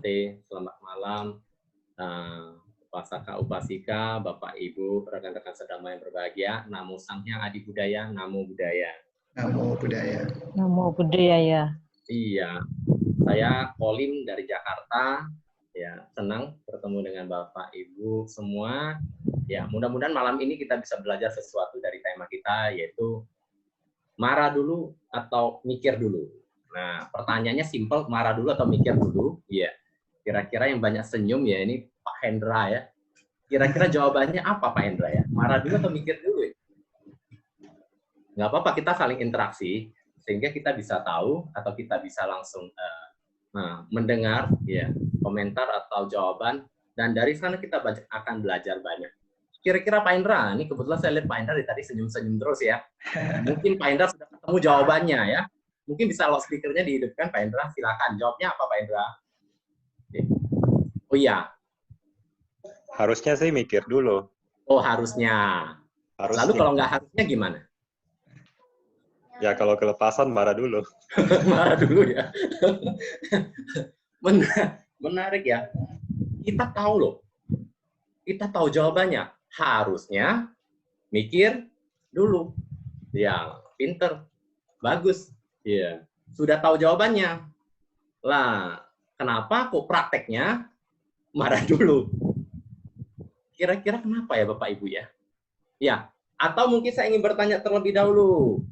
Bante, selamat malam. Upasaka Upasika, Bapak Ibu, rekan-rekan sedama yang berbahagia. Namo Sanghyang Adi Budaya, Namo Buddhaya. Namo Buddhaya. Namo Buddhaya. Iya, saya Kolim dari Jakarta. Ya, senang bertemu dengan Bapak Ibu semua. Ya, mudah-mudahan malam ini kita bisa belajar sesuatu dari tema kita, yaitu marah dulu atau mikir dulu. Nah, pertanyaannya simpel, marah dulu atau mikir dulu? Iya. Kira-kira yang banyak senyum ya ini Pak Hendra ya. Kira-kira jawabannya apa Pak Hendra ya? Marah dulu atau mikir dulu ya? Nggak apa-apa, kita saling interaksi sehingga kita bisa tahu atau kita bisa langsung mendengar ya komentar atau jawaban, dan dari sana kita akan belajar banyak. Kira-kira Pak Hendra, ini kebetulan saya lihat Pak Hendra dari tadi senyum-senyum terus ya. Mungkin Pak Hendra sudah ketemu jawabannya ya. Mungkin bisa loudspeaker-nya dihidupkan Pak Hendra, silakan. Jawabnya apa Pak Hendra? Oh iya. Harusnya sih mikir dulu. Oh harusnya. Lalu kalau nggak harusnya gimana? Ya kalau kelepasan marah dulu. Marah dulu ya. Menarik ya. Kita tahu loh. Kita tahu jawabannya. Harusnya mikir dulu. Ya, pinter. Bagus. Ya. Sudah tahu jawabannya. Lah, kenapa kok prakteknya marah dulu? Kira-kira kenapa ya Bapak Ibu ya? Ya, atau mungkin saya ingin bertanya terlebih dahulu.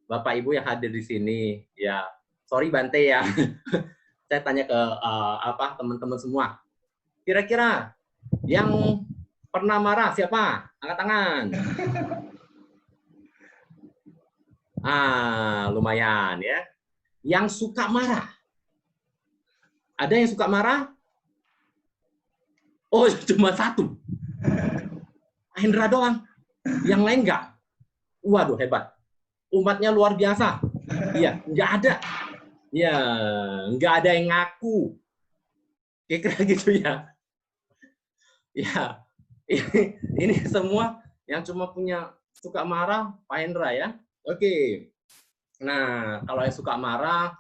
Bapak Ibu yang hadir di sini, ya, sorry Bante ya. Saya tanya ke teman-teman semua. Kira-kira yang pernah marah siapa? Angkat tangan. Lumayan ya. Yang suka marah. Ada yang suka marah? Oh, cuma satu. Hendra doang. Yang lain enggak? Waduh, hebat. Umatnya luar biasa. Iya, enggak ada. Ya, enggak ada yang ngaku. Kira-kira gitu ya. Ya, ini semua yang cuma punya suka marah, Pak Hendra ya. Oke. Nah, kalau yang suka marah,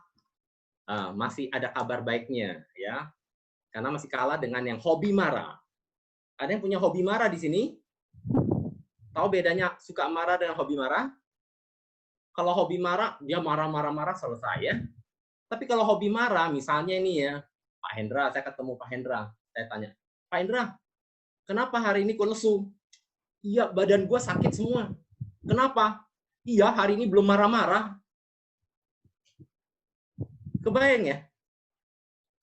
masih ada kabar baiknya ya. Karena masih kalah dengan yang hobi marah. Ada yang punya hobi marah di sini? Tahu bedanya suka marah dengan hobi marah? Kalau hobi marah, dia marah-marah-marah selesai ya. Tapi kalau hobi marah, misalnya ini ya, Pak Hendra, saya ketemu Pak Hendra. Saya tanya, Pak Hendra, kenapa hari ini kok lesu? Iya, badan gue sakit semua. Kenapa? Iya, hari ini belum marah-marah. Kebayang ya?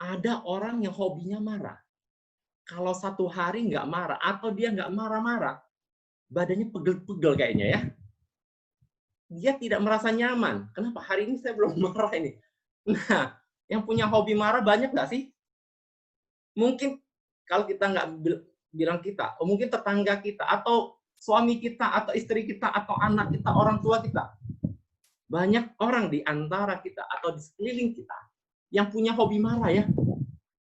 Ada orang yang hobinya marah. Kalau satu hari nggak marah, atau dia nggak marah-marah, badannya pegel-pegel kayaknya ya. Dia tidak merasa nyaman. Kenapa? Hari ini saya belum marah ini. Nah, yang punya hobi marah banyak nggak sih? Mungkin kalau kita nggak bilang kita, mungkin tetangga kita, atau suami kita, atau istri kita, atau anak kita, orang tua kita. Banyak orang di antara kita, atau di sekeliling kita, yang punya hobi marah ya.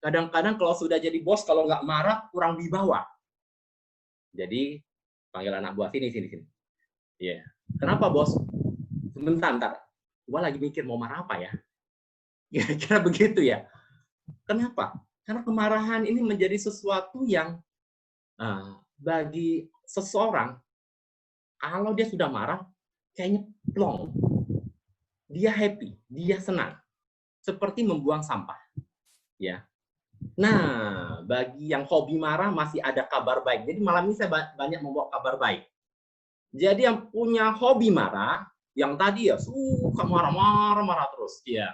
Kadang-kadang kalau sudah jadi bos, kalau nggak marah, kurang wibawa. Jadi, panggil anak buah, sini. Iya. Kenapa bos? Sebentar. Gua lagi mikir mau marah apa ya? Kira-kira begitu ya. Kenapa? Karena kemarahan ini menjadi sesuatu yang bagi seseorang, kalau dia sudah marah, kayaknya plong. Dia happy, dia senang. Seperti membuang sampah. Ya. Nah, bagi yang hobi marah masih ada kabar baik. Jadi malam ini saya banyak membawa kabar baik. Jadi yang punya hobi marah, yang tadi ya suka marah terus, ya.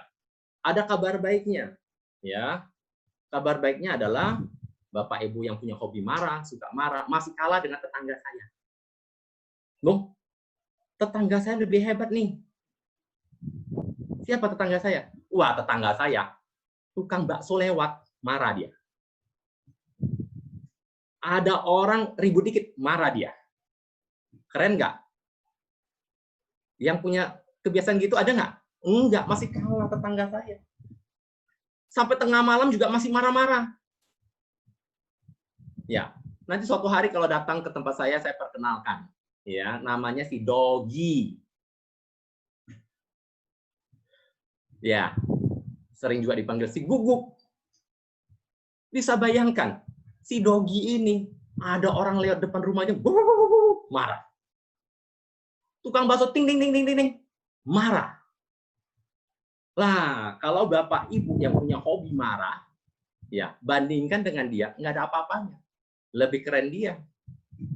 Ada kabar baiknya, ya. Kabar baiknya adalah Bapak Ibu yang punya hobi marah, suka marah, masih kalah dengan tetangga saya. Loh, tetangga saya lebih hebat nih. Siapa tetangga saya? Wah, tetangga saya. Tukang bakso lewat, marah dia. Ada orang ribut dikit, marah dia. Keren nggak? Yang punya kebiasaan gitu ada nggak? Enggak, masih kalah tetangga saya. Sampai tengah malam juga masih marah-marah. Ya, nanti suatu hari kalau datang ke tempat saya perkenalkan. Ya, namanya si Dogi. Ya, sering juga dipanggil si Guguk. Bisa bayangkan, si Dogi ini, ada orang lewat depan rumahnya, marah. Tukang bakso ting ting ting ting ting, marah. Lah, kalau Bapak Ibu yang punya hobi marah, ya bandingkan dengan dia, nggak ada apa-apanya. Lebih keren dia.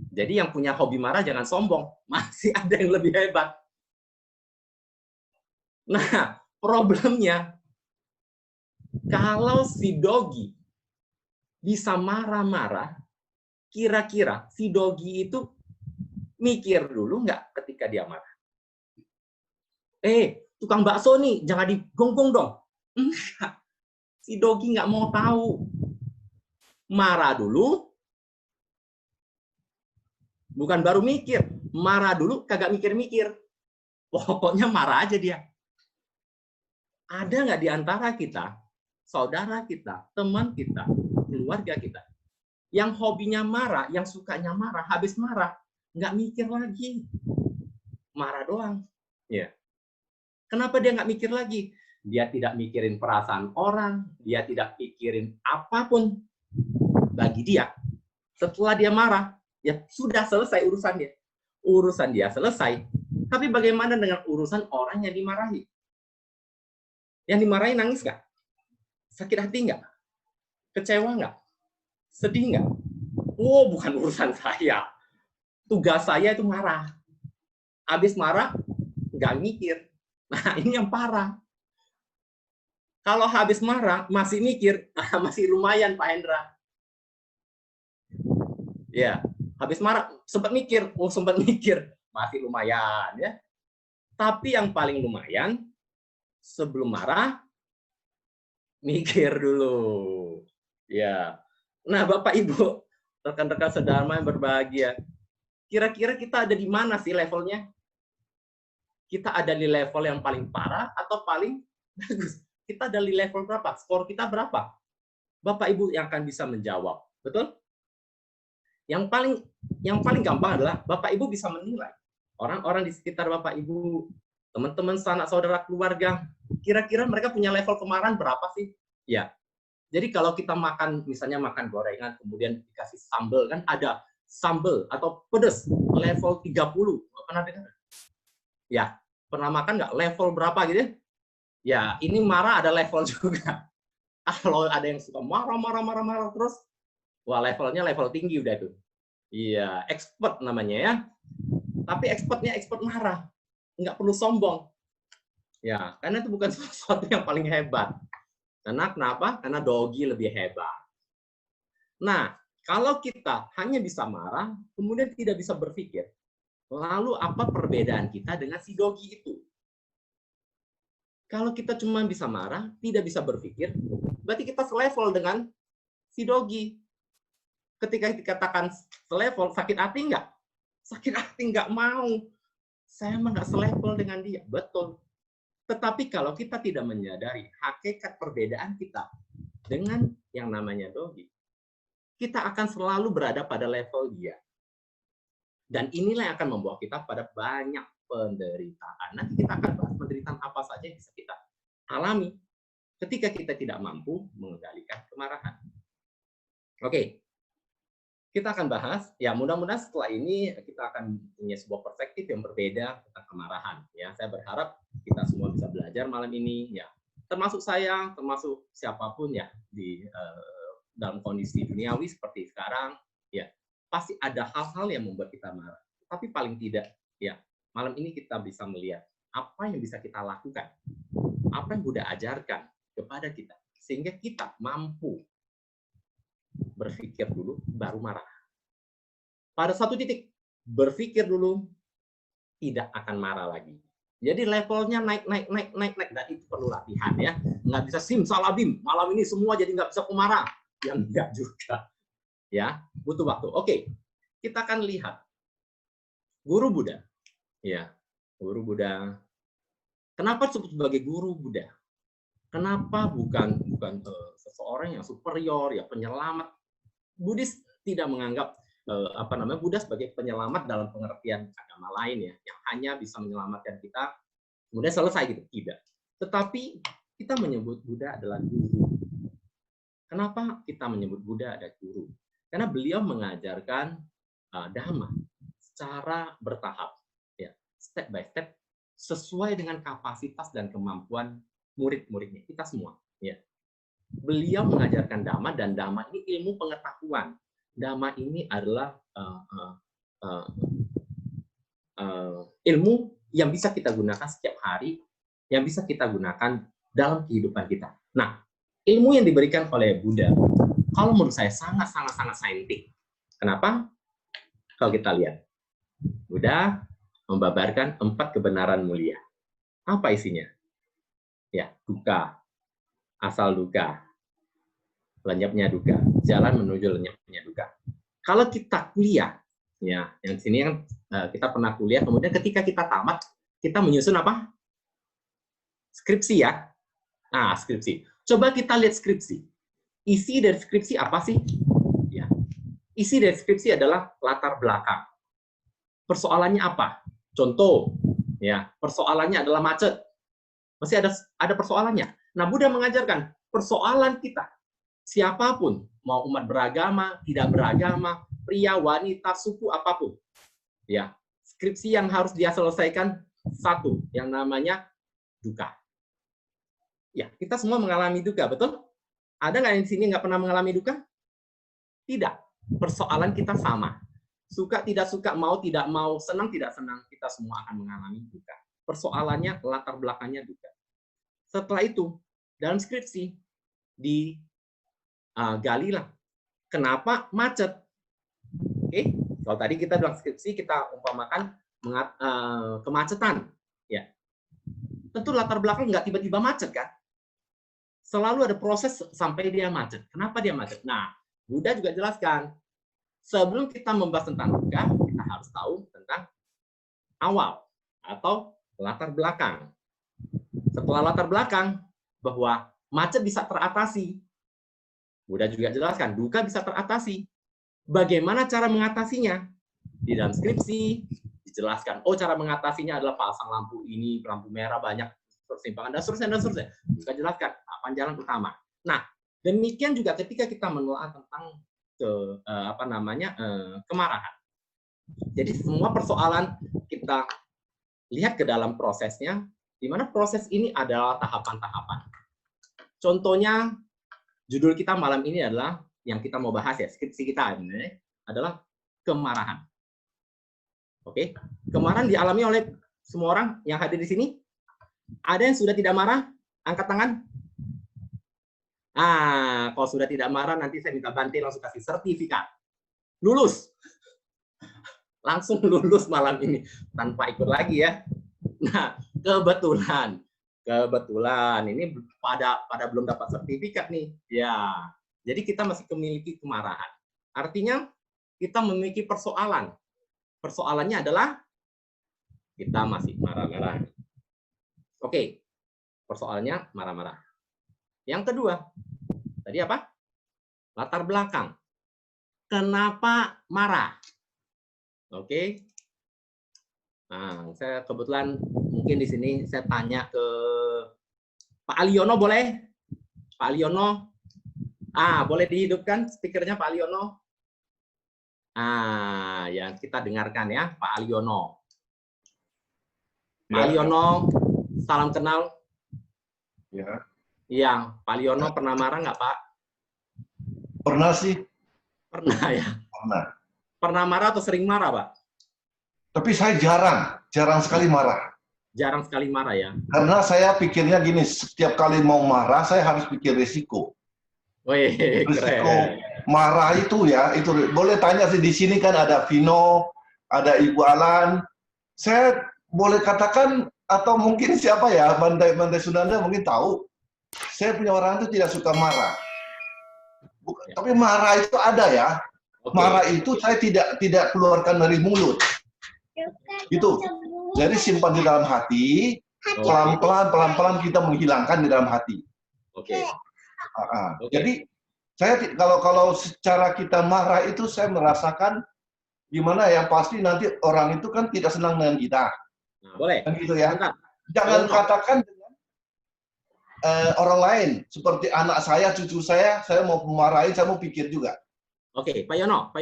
Jadi yang punya hobi marah jangan sombong, masih ada yang lebih hebat. Nah, problemnya, kalau si Dogi bisa marah-marah, kira-kira si Dogi itu mikir dulu nggak ketika dia marah? Tukang bakso nih, jangan digonggong dong. Enggak. Si Dogi nggak mau tahu. Marah dulu, bukan baru mikir. Marah dulu, kagak mikir-mikir. Pokoknya marah aja dia. Ada nggak di antara kita, saudara kita, teman kita, keluarga kita, yang hobinya marah, yang sukanya marah, habis marah, nggak mikir lagi. Marah doang. Ya. Kenapa dia nggak mikir lagi? Dia tidak mikirin perasaan orang, dia tidak pikirin apapun. Bagi dia, setelah dia marah, ya sudah selesai urusannya. Urusan dia selesai. Tapi bagaimana dengan urusan orang yang dimarahi? Yang dimarahi nangis nggak? Sakit hati nggak? Kecewa nggak? Sedih nggak? Oh, bukan urusan saya. Tugas saya itu marah. Habis marah, nggak mikir. Nah, ini yang parah. Kalau habis marah, masih mikir, masih lumayan, Pak Hendra. Ya, habis marah, sempat mikir, masih lumayan. Ya. Tapi yang paling lumayan, sebelum marah, mikir dulu. Ya. Nah, Bapak Ibu, rekan-rekan sedharma yang berbahagia, kira-kira kita ada di mana sih levelnya? Kita ada di level yang paling parah atau paling bagus? Kita ada di level berapa? Skor kita berapa? Bapak Ibu yang akan bisa menjawab. Betul? Yang paling gampang adalah Bapak Ibu bisa menilai orang-orang di sekitar Bapak Ibu, teman-teman, sanak saudara, keluarga, kira-kira mereka punya level kemarahan berapa sih? Ya. Jadi kalau kita makan, misalnya makan gorengan, kemudian dikasih sambal, kan ada sambal atau pedas level 30. Pernah dengar? Ya, pernah makan nggak? Level berapa gitu ya? Ya, ini marah ada level juga. Kalau ada yang suka marah terus, wah levelnya level tinggi udah tuh. Iya, expert namanya ya. Tapi expertnya expert marah. Nggak perlu sombong. Ya, karena itu bukan sesuatu yang paling hebat. Karena kenapa? Karena Dogi lebih hebat. Nah, kalau kita hanya bisa marah, kemudian tidak bisa berpikir, lalu apa perbedaan kita dengan si Dogi itu? Kalau kita cuma bisa marah, tidak bisa berpikir, berarti kita selevel dengan si Dogi. Ketika dikatakan selevel, sakit hati nggak? Sakit hati nggak mau. Saya mah nggak selevel dengan dia. Betul. Tetapi kalau kita tidak menyadari hakikat perbedaan kita dengan yang namanya Dogi, kita akan selalu berada pada level dia. Dan inilah yang akan membawa kita pada banyak penderitaan. Nanti kita akan bahas penderitaan apa saja yang bisa kita alami ketika kita tidak mampu mengendalikan kemarahan. Oke, kita akan bahas, ya mudah-mudahan setelah ini kita akan punya sebuah perspektif yang berbeda tentang kemarahan. Ya, saya berharap kita semua bisa belajar malam ini, ya, termasuk saya, termasuk siapapun ya di dalam kondisi duniawi seperti sekarang, ya pasti ada hal-hal yang membuat kita marah. Tapi paling tidak, ya malam ini kita bisa melihat apa yang bisa kita lakukan, apa yang Buddha ajarkan kepada kita, sehingga kita mampu berpikir dulu, baru marah. Pada satu titik, berpikir dulu, tidak akan marah lagi. Jadi levelnya naik. Dan itu perlu latihan ya. Nggak bisa simsalabim, malam ini semua jadi nggak bisa pemarah. Yang enggak juga. Ya, butuh waktu. Oke, kita akan lihat guru Buddha. Ya, guru Buddha. Kenapa disebut sebagai guru Buddha? Kenapa bukan seseorang yang superior, ya penyelamat? Buddhis tidak menganggap Buddha sebagai penyelamat dalam pengertian agama lain ya, yang hanya bisa menyelamatkan kita kemudian selesai gitu, tidak. Tetapi kita menyebut Buddha adalah guru. Kenapa kita menyebut Buddha ada guru? Karena beliau mengajarkan Dhamma secara bertahap, ya, step by step, sesuai dengan kapasitas dan kemampuan murid-muridnya, kita semua. Ya. Beliau mengajarkan Dhamma, dan Dhamma ini ilmu pengetahuan. Dhamma ini adalah ilmu yang bisa kita gunakan setiap hari, yang bisa kita gunakan dalam kehidupan kita. Nah, ilmu yang diberikan oleh Buddha, kalau menurut saya sangat saintik. Kenapa? Kalau kita lihat, Buddha membabarkan 4 kebenaran mulia. Apa isinya? Ya, duka, asal duka, lenyapnya duka, jalan menuju lenyapnya duka. Kalau kita kuliah, ya, yang sini kan kita pernah kuliah, kemudian ketika kita tamat, kita menyusun apa? Skripsi, ya. Nah, skripsi. Coba kita lihat skripsi. Isi dari skripsi apa sih? Ya. Isi dari skripsi adalah latar belakang. Persoalannya apa? Contoh, ya, persoalannya adalah macet. Masih ada persoalannya. Nah, Buddha mengajarkan persoalan kita, siapapun, mau umat beragama, tidak beragama, pria, wanita, suku, apapun. Ya, skripsi yang harus dia selesaikan satu, yang namanya duka. Ya, kita semua mengalami duka, betul? Ada nggak yang di sini nggak pernah mengalami duka? Tidak. Persoalan kita sama. Suka, tidak suka, mau, tidak mau, senang, tidak senang, kita semua akan mengalami duka. Persoalannya, latar belakangnya duka. Setelah itu, dalam skripsi, digalilah kenapa macet. Oke, kalau tadi kita dalam skripsi, kita umpamakan kemacetan. Ya. Tentu latar belakang nggak tiba-tiba macet, kan? Selalu ada proses sampai dia macet. Kenapa dia macet? Nah, Buddha juga jelaskan, sebelum kita membahas tentang duka, kita harus tahu tentang awal atau latar belakang. Setelah latar belakang, bahwa macet bisa teratasi. Buddha juga jelaskan, duka bisa teratasi. Bagaimana cara mengatasinya? Di dalam skripsi dijelaskan, oh, cara mengatasinya adalah pasang lampu ini, lampu merah banyak, persimpangan, dan seterusnya. Juga jelaskan apa jalan utama. Nah, demikian juga ketika kita menelaah tentang kemarahan. Jadi semua persoalan kita lihat ke dalam prosesnya, di mana proses ini adalah tahapan-tahapan. Contohnya, judul kita malam ini adalah, yang kita mau bahas ya, skripsi kita ini adalah kemarahan. Oke, kemarahan dialami oleh semua orang yang hadir di sini. Ada yang sudah tidak marah? Angkat tangan. Kalau sudah tidak marah, nanti saya minta Bante langsung kasih sertifikat. Lulus. Langsung lulus malam ini. Tanpa ikut lagi, ya. Nah, kebetulan ini pada belum dapat sertifikat nih. Ya. Jadi kita masih memiliki kemarahan. Artinya kita memiliki persoalan. Persoalannya adalah kita masih marah-marah. Oke. Persoalannya marah-marah. Yang kedua, tadi apa? Latar belakang. Kenapa marah? Oke. Nah, saya kebetulan mungkin di sini saya tanya ke Pak Aliono, boleh? Pak Aliono, boleh dihidupkan speakernya Pak Aliono? Ya, kita dengarkan ya, Pak Aliono. Pak Aliono, salam kenal. Ya. Iya, Pak Aliono pernah marah nggak, Pak? Pernah sih. Pernah, ya? Pernah. Pernah marah atau sering marah, Pak? Tapi saya jarang sekali marah. Jarang sekali marah, ya? Karena saya pikirnya gini, setiap kali mau marah, saya harus pikir risiko. Wih, Risiko keren. marah itu ya, itu boleh tanya sih, di sini kan ada Vino, ada Ibu Alan. Saya boleh katakan, atau mungkin siapa ya, Bante Sunanda mungkin tahu, saya punya orang itu tidak suka marah. Tapi marah itu ada ya. Marah itu saya tidak keluarkan dari mulut. Itu. Jadi simpan di dalam hati, pelan-pelan kita menghilangkan di dalam hati. Oke. Jadi saya kalau secara kita marah itu saya merasakan gimana ya, pasti nanti orang itu kan tidak senang dengan kita. Nah, boleh. Kan gitu ya. Bentar. Jangan katakan dengan orang lain, seperti anak saya, cucu saya mau marahin, saya mau pikir juga. Oke, Pak Yono,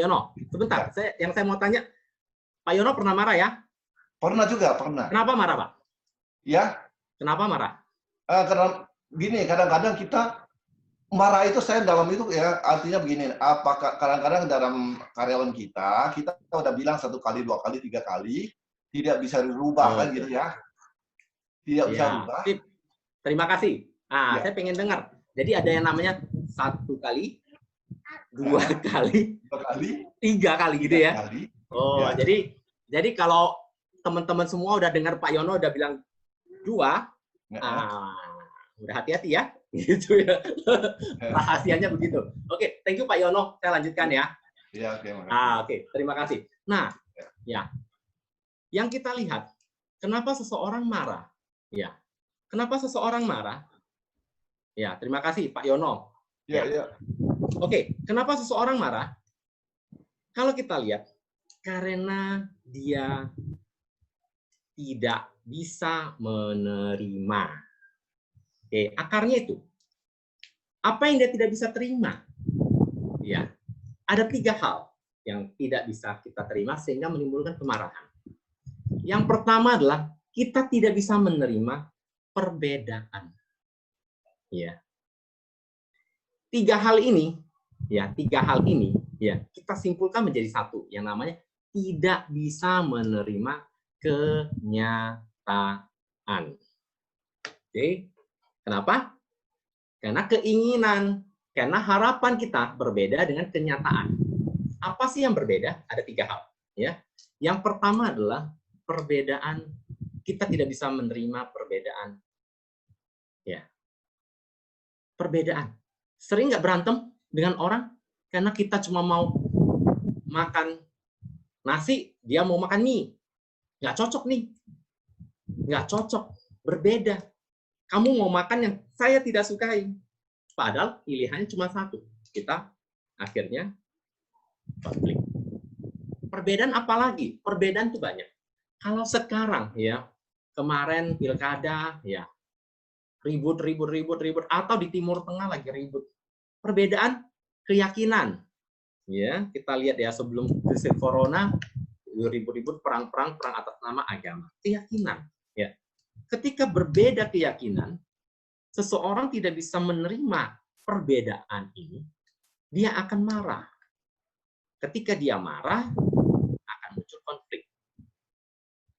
sebentar. Yang saya mau tanya, Pak Yono pernah marah ya? Pernah juga, pernah. Kenapa marah, Pak? Ya. Kenapa marah? Karena gini, kadang-kadang kita marah itu saya dalam itu ya artinya begini. Apakah kadang-kadang dalam karyawan kita udah bilang 1 kali, 2 kali, 3 kali tidak bisa dirubah kan gitu ya? Tidak bisa rubah. Terima kasih. Ya. Saya pengen dengar. Jadi ada yang namanya 1 kali, 2 kali, 3 kali gitu ya. Oh, ya. Jadi kalau teman-teman semua udah dengar Pak Yono udah bilang 2, udah hati-hati ya. Gitu ya. Rahasianya begitu. Oke, thank you Pak Yono. Saya lanjutkan ya. Iya, oke. Oke, terima kasih. Nah, ya. Yang kita lihat, kenapa seseorang marah? Ya. Kenapa seseorang marah? Ya, terima kasih Pak Yono. Iya. Oke, kenapa seseorang marah? Kalau kita lihat, karena dia tidak bisa menerima. Oke, akarnya itu. Apa yang dia tidak bisa terima? Ya, ada 3 hal yang tidak bisa kita terima sehingga menimbulkan kemarahan. Yang pertama adalah kita tidak bisa menerima perbedaan. Ya. 3 hal ini, ya, kita simpulkan menjadi 1 yang namanya tidak bisa menerima kenyataan. Oke. Kenapa? Karena keinginan, karena harapan kita berbeda dengan kenyataan. Apa sih yang berbeda? Ada 3 hal. Ya. Yang pertama adalah perbedaan. Kita tidak bisa menerima perbedaan. Ya. Perbedaan. Sering nggak berantem dengan orang karena kita cuma mau makan nasi, dia mau makan mie. Nggak cocok nih. Nggak cocok. Berbeda. Kamu mau makan yang saya tidak sukai. Padahal pilihannya cuma 1. Kita akhirnya konflik. Perbedaan apa lagi? Perbedaan itu banyak. Kalau sekarang ya, kemarin pilkada ya, ribut atau di Timur Tengah lagi ribut. Perbedaan keyakinan. Ya, kita lihat ya sebelum krisis corona ribut-ribut perang atas nama agama. Keyakinan, ya. Ketika berbeda keyakinan, seseorang tidak bisa menerima perbedaan ini, dia akan marah. Ketika dia marah, akan muncul konflik.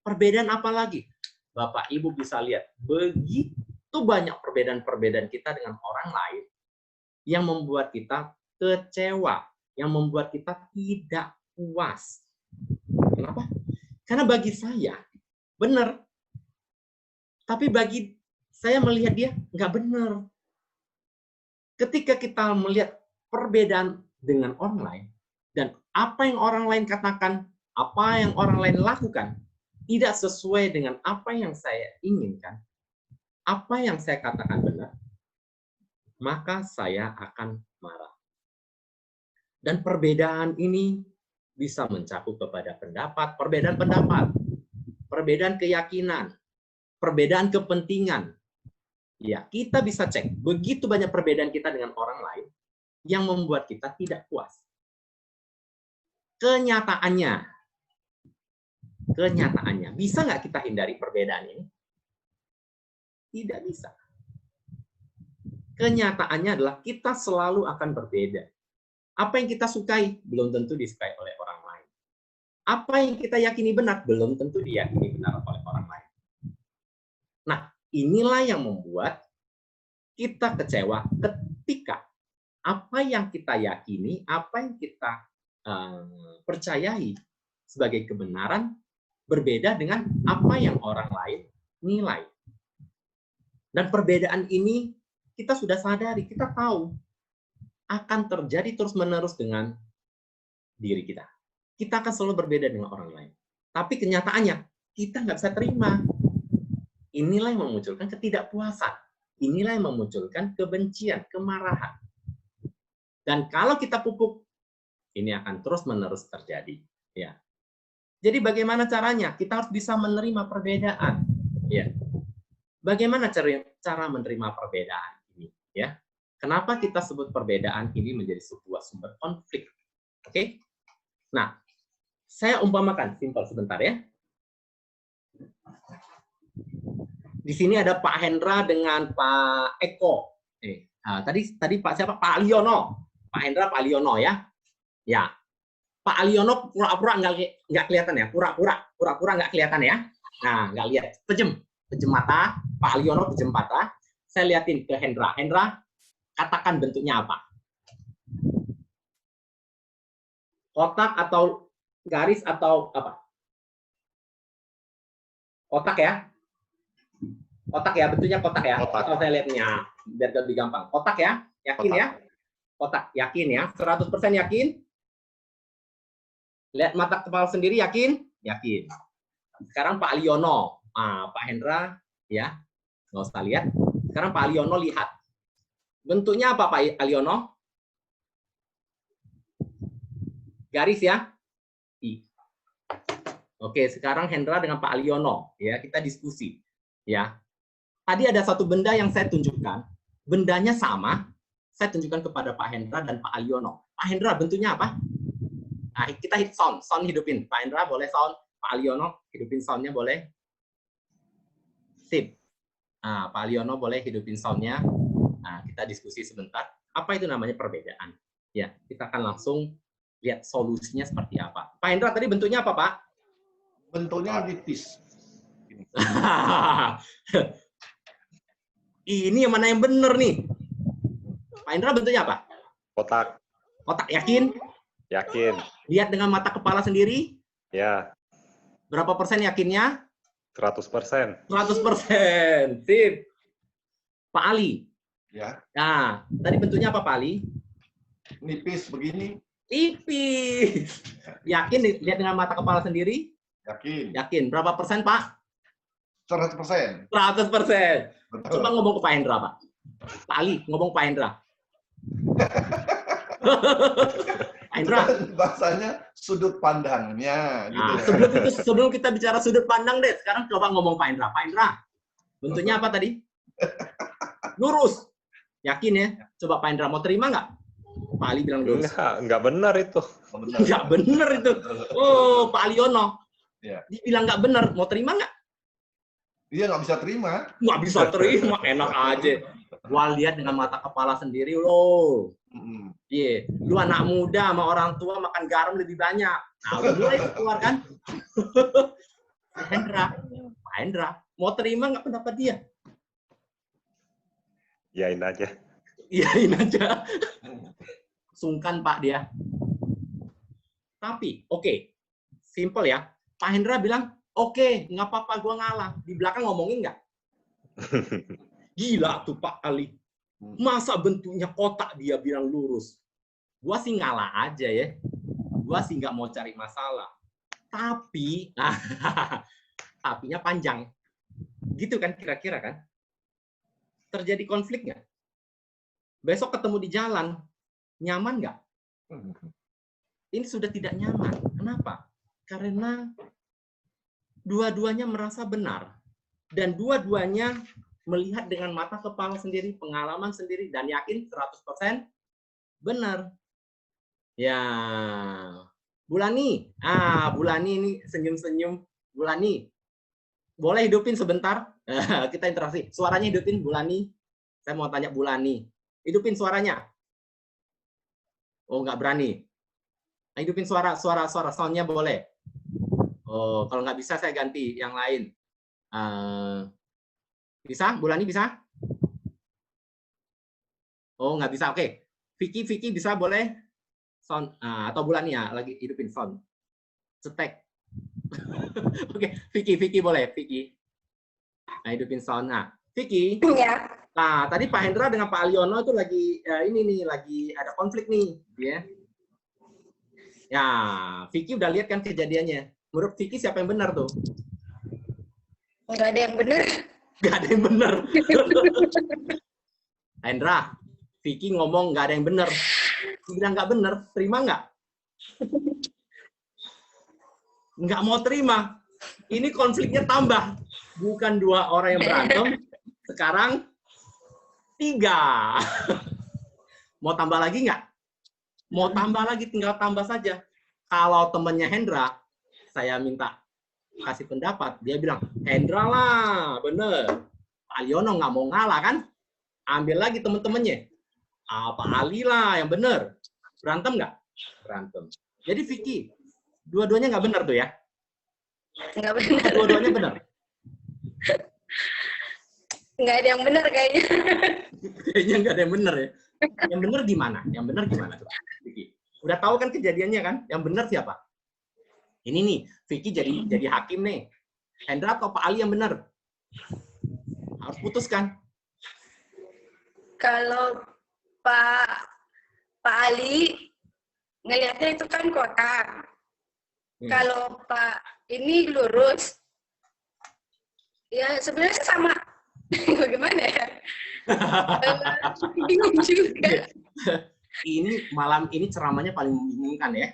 Perbedaan apa lagi? Bapak, Ibu bisa lihat, begitu banyak perbedaan-perbedaan kita dengan orang lain yang membuat kita kecewa, yang membuat kita tidak puas. Kenapa? Karena bagi saya, benar. Tapi bagi saya melihat dia nggak benar. Ketika kita melihat perbedaan dengan orang lain, dan apa yang orang lain katakan, apa yang orang lain lakukan, tidak sesuai dengan apa yang saya inginkan, apa yang saya katakan benar, maka saya akan marah. Dan perbedaan ini bisa mencakup kepada perbedaan pendapat, perbedaan keyakinan, perbedaan kepentingan. Ya, kita bisa cek begitu banyak perbedaan kita dengan orang lain yang membuat kita tidak puas. Kenyataannya, bisa nggak kita hindari perbedaan ini? Tidak bisa. Kenyataannya adalah kita selalu akan berbeda. Apa yang kita sukai belum tentu disukai oleh orang lain. Apa yang kita yakini benar belum tentu diyakini benar oleh orang lain. Nah, inilah yang membuat kita kecewa ketika apa yang kita yakini, apa yang kita percayai sebagai kebenaran berbeda dengan apa yang orang lain nilai. Dan perbedaan ini kita sudah sadari, kita tahu akan terjadi terus-menerus dengan diri kita. Kita akan selalu berbeda dengan orang lain. Tapi kenyataannya, kita nggak bisa terima. Inilah yang memunculkan ketidakpuasan. Inilah yang memunculkan kebencian, kemarahan. Dan kalau kita pupuk, ini akan terus-menerus terjadi. Ya. Jadi bagaimana caranya? Kita harus bisa menerima perbedaan. Ya. Bagaimana cara menerima perbedaan ini? Ya, kenapa kita sebut perbedaan ini menjadi sebuah sumber konflik? Oke? Nah, saya umpamakan, simpel sebentar ya. Di sini ada Pak Hendra dengan Pak Eko. Tadi Pak siapa? Pak Aliono. Pak Hendra, Pak Aliono ya. Ya. Pak Aliono pura-pura nggak kelihatan ya. Pura-pura nggak kelihatan ya. Nah, nggak lihat. Pejem mata. Pak Aliono pejem mata. Saya liatin ke Hendra. Hendra, katakan bentuknya apa? Kotak atau garis atau apa? Kotak ya? Kotak ya, bentuknya kotak ya. Kotak. Kalau saya lihatnya, biar lebih gampang. Kotak ya? Yakin Kotak. ya? Kotak, yakin ya? 100% yakin? Lihat mata kepala sendiri, yakin? Yakin. Sekarang Pak Aliono. Pak Hendra, ya. Nggak usah lihat. Sekarang Pak Aliono lihat. Bentuknya apa Pak Aliono? Garis ya? I. Oke, sekarang Hendra dengan Pak Aliono. Ya, kita diskusi. Ya. Tadi ada satu benda yang saya tunjukkan, bendanya sama, saya tunjukkan kepada Pak Hendra dan Pak Aliono. Pak Hendra, bentuknya apa? Nah, kita hit sound hidupin. Pak Hendra boleh sound, Pak Aliono hidupin soundnya boleh. Sip. Pak Aliono boleh hidupin soundnya. Nah, kita diskusi sebentar. Apa itu namanya perbedaan? Ya, kita akan langsung lihat solusinya seperti apa. Pak Hendra, tadi bentuknya apa, Pak? Bentuknya nipis. Ini yang mana yang benar nih? Pak Indra bentuknya apa? Kotak. Kotak, yakin? Yakin. Lihat dengan mata kepala sendiri? Ya. Berapa persen yakinnya? 100%. 100%. Sip. Pak Ali. Ya. Nah, tadi bentuknya apa Pak Ali? Nipis begini. Tipis. Yakin lihat dengan mata kepala sendiri? Yakin. Yakin. Berapa persen Pak? 100%. 100%. Betul. Coba ngomong ke Pak Hendra, Pak. Pak Ali, ngomong Pak Hendra. Pak Hendra. Bahasanya sudut pandangnya. Gitu Nah, sebelum kita bicara sudut pandang deh, sekarang coba ngomong Pak Hendra. Pak Hendra, bentuknya apa tadi? Lurus. Yakin ya? Coba Pak Hendra, mau terima nggak? Pak Ali bilang lurus. Enggak benar itu. Nggak bener itu. Oh, Pak Aliono. Ya. Dibilang nggak bener, mau terima nggak? Dia nggak bisa terima. Nggak bisa terima, enak aja. Gua lihat dengan mata kepala sendiri loh. Iya, lu anak muda sama orang tua makan garam lebih banyak. Nah, udah mulai keluar kan? Pak Hendra, mau terima nggak pendapat dia? Iyain aja. Iyain aja. Sungkan Pak dia. Tapi, oke. Simple ya. Pak Hendra bilang, oke, nggak apa-apa, gue ngalah. Di belakang ngomongin nggak? Gila tuh Pak Ali. Masa bentuknya kotak dia bilang lurus. Gua sih ngalah aja ya. Gua sih nggak mau cari masalah. Tapi, tapinya panjang. Gitu kan kira-kira kan? Terjadi konflik nggak? Besok ketemu di jalan, nyaman nggak? Ini sudah tidak nyaman. Kenapa? Karena dua-duanya merasa benar. Dan dua-duanya melihat dengan mata kepala sendiri, pengalaman sendiri, dan yakin 100% benar. Ya, Bulani. Bulani ini senyum-senyum. Bulani, boleh hidupin sebentar? Kita interaksi. Suaranya hidupin, Bulani. Saya mau tanya Bulani. Hidupin suaranya. Oh, nggak berani. Hidupin suara soundnya boleh. Oh, kalau nggak bisa saya ganti yang lain. Bisa? Bulani bisa? Oh, nggak bisa. Oke. Vicky bisa boleh? Sound. Atau Bulani ya, lagi hidupin sound. Cetek. Oke, Vicky boleh. Vicky. Nah, hidupin sound. Nah, Vicky. Ya. Nah, tadi Pak Hendra dengan Pak Aliono itu lagi lagi ada konflik nih, ya. Ya, Vicky udah lihat kan kejadiannya. Menurut Vicky siapa yang benar tuh? Nggak ada yang benar. Nggak ada yang benar. Hendra, Vicky ngomong nggak ada yang benar. Bilang nggak benar, terima nggak? Nggak mau terima. Ini konfliknya tambah. Bukan dua orang yang berantem, Sekarang 3. Mau tambah lagi nggak? Mau tambah lagi, tinggal tambah saja. Kalau temannya Hendra, saya minta kasih pendapat. Dia bilang, Hendra lah, bener. Pak Aliono nggak mau ngalah kan? Ambil lagi teman-temannya. Pak Ali lah yang bener. Berantem nggak? Berantem. Jadi Vicky, dua-duanya nggak benar tuh ya? Nggak benar. Dua-duanya benar. Nggak ada yang benar kayaknya. Kayaknya nggak ada yang benar ya. Yang benar gimana? Yang benar gimana tuh, Vicky? Udah tahu kan kejadiannya kan? Yang benar siapa? Ini nih, Vicky jadi hakim nih. Hendra atau Pak Ali yang benar? Harus putuskan. Kalau Pak Ali ngelihatnya itu kan kotak. Kalau Pak ini lurus, ya sebenarnya sama. Bagaimana ya? Bingung juga. Ini malam ini ceramahnya paling membingungkan ya.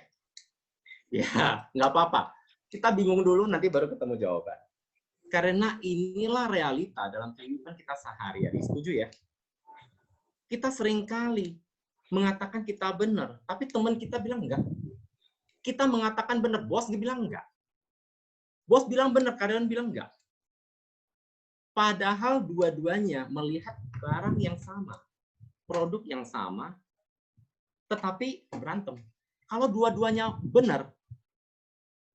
Ya, nggak apa-apa. Kita bingung dulu, nanti baru ketemu jawaban. Karena inilah realita dalam kehidupan kita sehari-hari. Setuju ya? Kita seringkali mengatakan kita benar, tapi teman kita bilang enggak. Kita mengatakan benar, bos bilang enggak. Bos bilang benar, karyawan bilang enggak. Padahal dua-duanya melihat barang yang sama, produk yang sama, tetapi berantem. Kalau dua-duanya benar,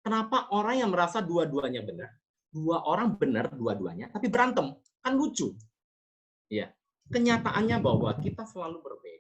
kenapa orang yang merasa dua-duanya benar? Dua orang benar dua-duanya, tapi berantem. Kan lucu. Ya. Kenyataannya bahwa kita selalu berbeda.